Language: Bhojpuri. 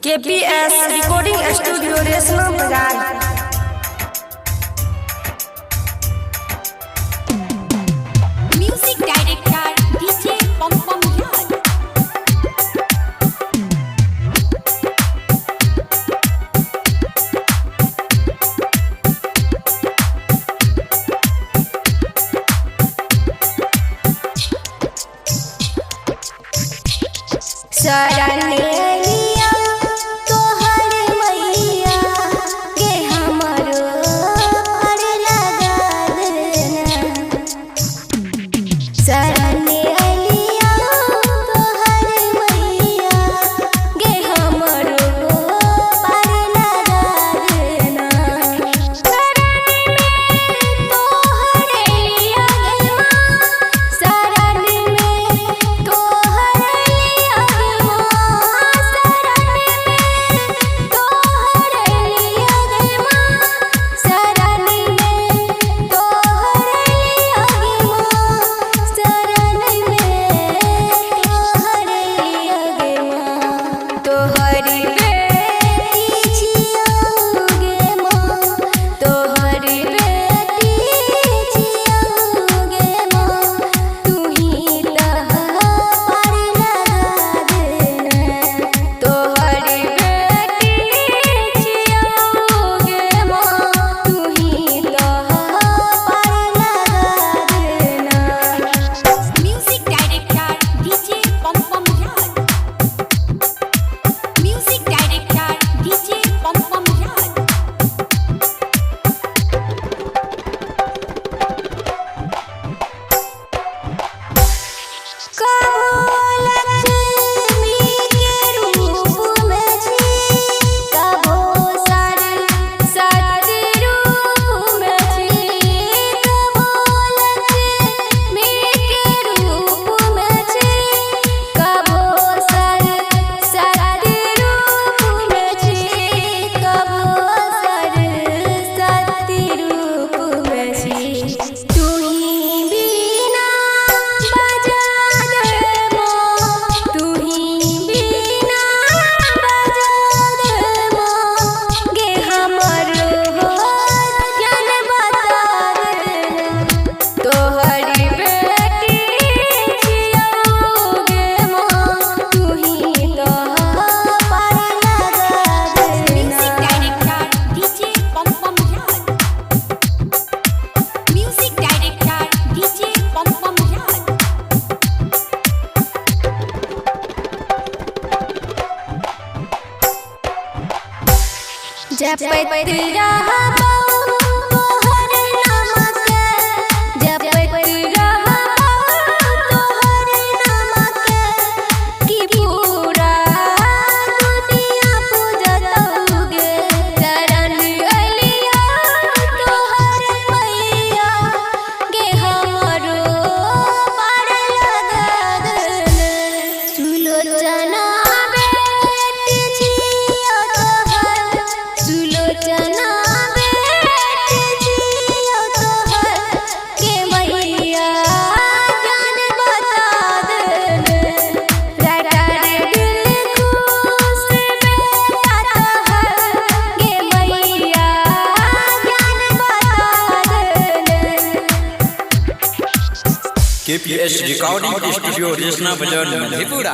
KPS Recording Studio Resna Bazaar। Music Director DJ Pom Pom Yad। शरण लिया तोहर मैया के हमरो पर लगा देना। शरण लिया तोहर मैया के हमरो पर लगा देना। शरण में तोहर लिया शरण में तोहर लिया Music Director DJ Pom Pom Yad। Music Director DJ Pom Pom Yad। Music Director DJ Pom Pom Yad। Music Director DJ Pom Pom Yad। जपत रहा तोहर नाम के, जपत रहा तोहर नाम के, कि पूरा दुनिया पूजतौगे। शरण अलिया तोहर मैया के हमरो पर लगा देना। सुलोचना बेटी छियो तोहर, सुलोचना बेटी छियो तोहर, के मैया जान बता देना। रटर दिल खुश बेटा तोहर, के मैया जान बता देना। KPS Recording Studio Resna Bazaar, Madhepura।